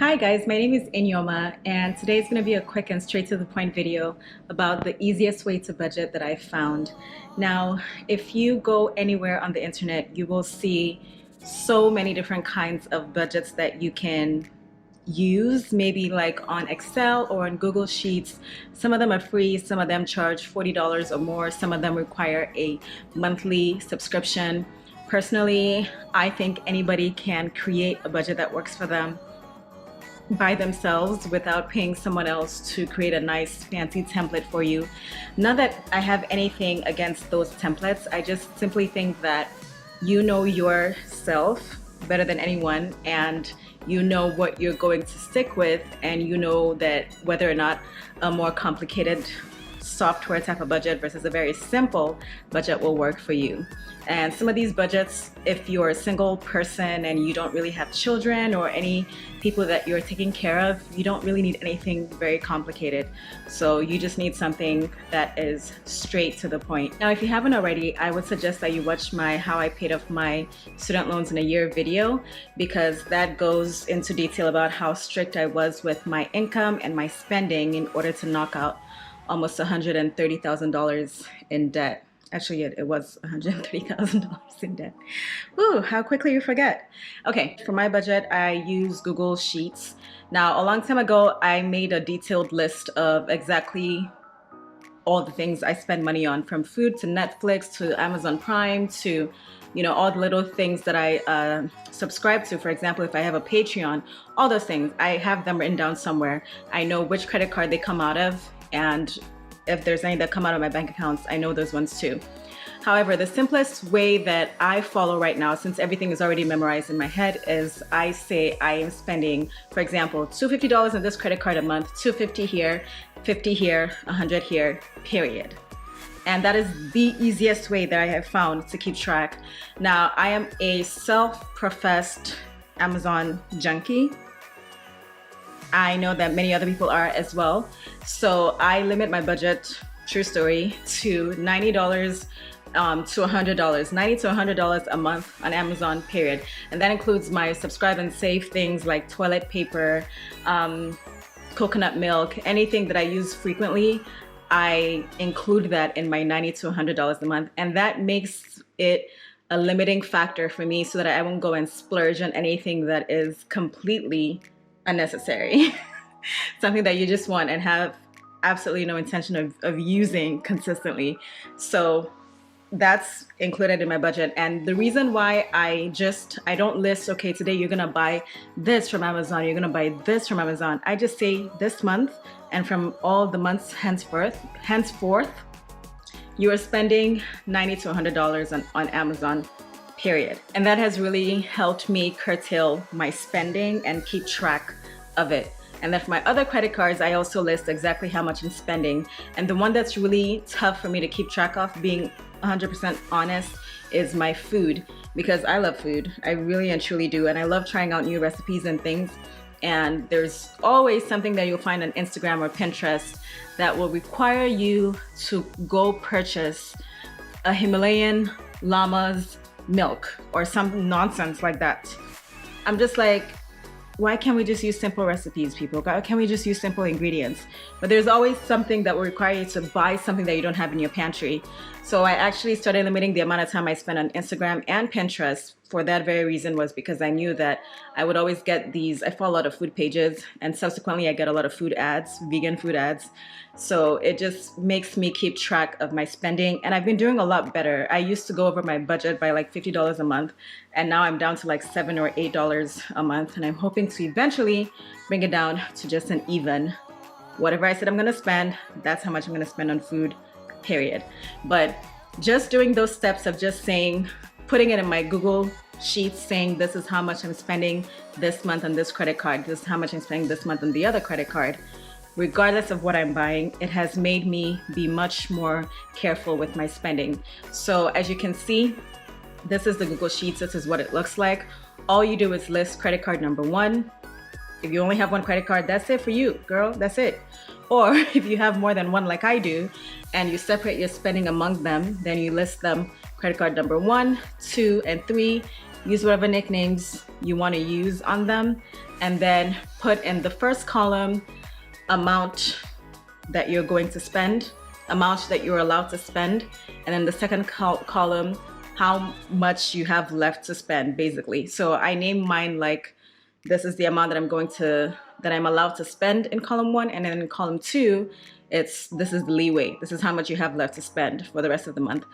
Hi guys, my name is Inyoma and today is going to be a quick and straight to the point video about the easiest way to budget that I've found. Now, if you go anywhere on the internet, you will see so many different kinds of budgets that you can use, maybe like on Excel or on Google Sheets. Some of them are free, some of them charge $40 or more, some of them require a monthly subscription. Personally, I think anybody can create a budget that works for them by themselves without paying someone else to create a nice fancy template for you. Not that I have anything against those templates, I just simply think that you know yourself better than anyone, and you know what you're going to stick with, and you know that whether or not a more complicated software type of budget versus a very simple budget will work for you. And some of these budgets, if you're a single person and you don't really have children or any people that you're taking care of, you don't really need anything very complicated. So you just need something that is straight to the point. Now, if you haven't already, I would suggest that you watch my How I Paid Off My Student Loans in a Year video, because that goes into detail about how strict I was with my income and my spending in order to knock out almost $130,000 in debt. Actually, it was $130,000 in debt. Ooh, how quickly you forget. Okay, for my budget, I use Google Sheets. Now, a long time ago, I made a detailed list of exactly all the things I spend money on, from food to Netflix to Amazon Prime to, all the little things that I subscribe to. For example, if I have a Patreon, all those things, I have them written down somewhere. I know which credit card they come out of, and if there's any that come out of my bank accounts, I know those ones too. However, the simplest way that I follow right now, since everything is already memorized in my head, is I say I am spending, for example, $250 on this credit card a month, $250 here, $50 here, $100 here, period. And that is the easiest way that I have found to keep track. Now, I am a self-professed Amazon junkie. I know that many other people are as well. So I limit my budget, true story, to $90 to $100, $90 to $100 a month on Amazon, period. And that includes my subscribe and save things like toilet paper, coconut milk, anything that I use frequently. I include that in my $90 to $100 a month. And that makes it a limiting factor for me so that I won't go and splurge on anything that is completely unnecessary. Something that you just want and have absolutely no intention of using consistently. So that's included in my budget. And the reason why I don't list, okay, today you're gonna buy this from Amazon, you're gonna buy this from Amazon. I just say this month, and from all the months henceforth, you are spending $90 to $100 on Amazon, period. And that has really helped me curtail my spending and keep track of it. And then for my other credit cards, I also list exactly how much I'm spending. And the one that's really tough for me to keep track of, being 100% honest, is my food, because I love food. I really and truly do. And I love trying out new recipes and things. And there's always something that you'll find on Instagram or Pinterest that will require you to go purchase a Himalayan llama's milk or some nonsense like that. I'm just like, why can't we just use simple recipes, people? Why can't we just use simple ingredients? But there's always something that will require you to buy something that you don't have in your pantry. So I actually started limiting the amount of time I spend on Instagram and Pinterest for that very reason, was because I knew that I would always get these, I follow a lot of food pages, and subsequently I get a lot of food ads, vegan food ads. So it just makes me keep track of my spending, and I've been doing a lot better. I used to go over my budget by like $50 a month, and now I'm down to like $7 or $8 a month, and I'm hoping to eventually bring it down to just an even. Whatever I said I'm gonna spend, that's how much I'm gonna spend on food, period. But just doing those steps of just saying, putting it in my Google Sheets, saying this is how much I'm spending this month on this credit card, this is how much I'm spending this month on the other credit card, regardless of what I'm buying, it has made me be much more careful with my spending. So as you can see, this is the Google Sheets, this is what it looks like. All you do is list credit card number 1. If you only have one credit card, that's it for you, girl, that's it. Or if you have more than one like I do, and you separate your spending among them, then you list them credit card number 1, 2, and 3, use whatever nicknames you want to use on them, and then put in the first column amount that you're going to spend, amount that you're allowed to spend, and then the second column how much you have left to spend, basically. So I name mine like this is the amount that I'm allowed to spend in column 1, and then in column 2 this is the leeway. This is how much you have left to spend for the rest of the month.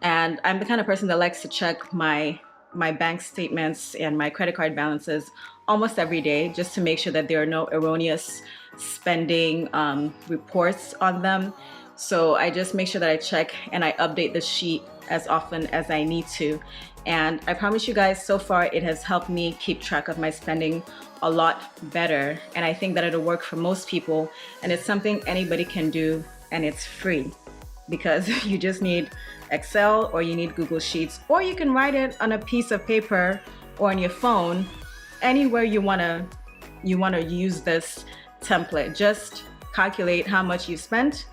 And I'm the kind of person that likes to check my bank statements and my credit card balances almost every day, just to make sure that there are no erroneous spending reports on them. So I just make sure that I check and I update the sheet as often as I need to. And I promise you guys, so far it has helped me keep track of my spending a lot better. And I think that it'll work for most people. And it's something anybody can do, and it's free, because you just need Excel or you need Google Sheets, or you can write it on a piece of paper or on your phone, anywhere you wanna use this template. Just calculate how much you spent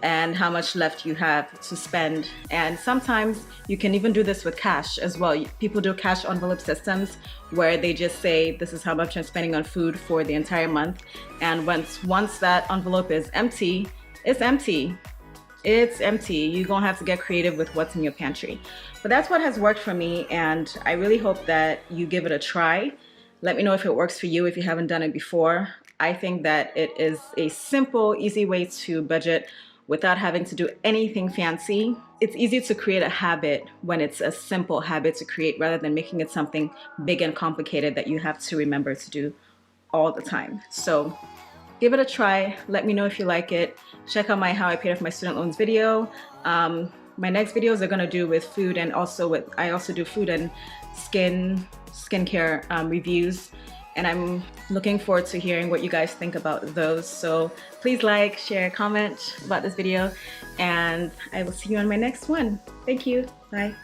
and how much left you have to spend. And sometimes you can even do this with cash as well. People do cash envelope systems where they just say, this is how much I'm spending on food for the entire month. And once that envelope is empty, it's empty. It's empty. You're gonna have to get creative with what's in your pantry. But that's what has worked for me, and I really hope that you give it a try. Let me know if it works for you if you haven't done it before. I think that it is a simple, easy way to budget without having to do anything fancy. It's easy to create a habit when it's a simple habit to create, rather than making it something big and complicated that you have to remember to do all the time. So give it a try. Let me know if you like it. Check out my How I Paid Off My Student Loans video. My next videos are gonna do with food, and I also do food and skincare reviews. And I'm looking forward to hearing what you guys think about those. So please like, share, comment about this video, and I will see you on my next one. Thank you. Bye.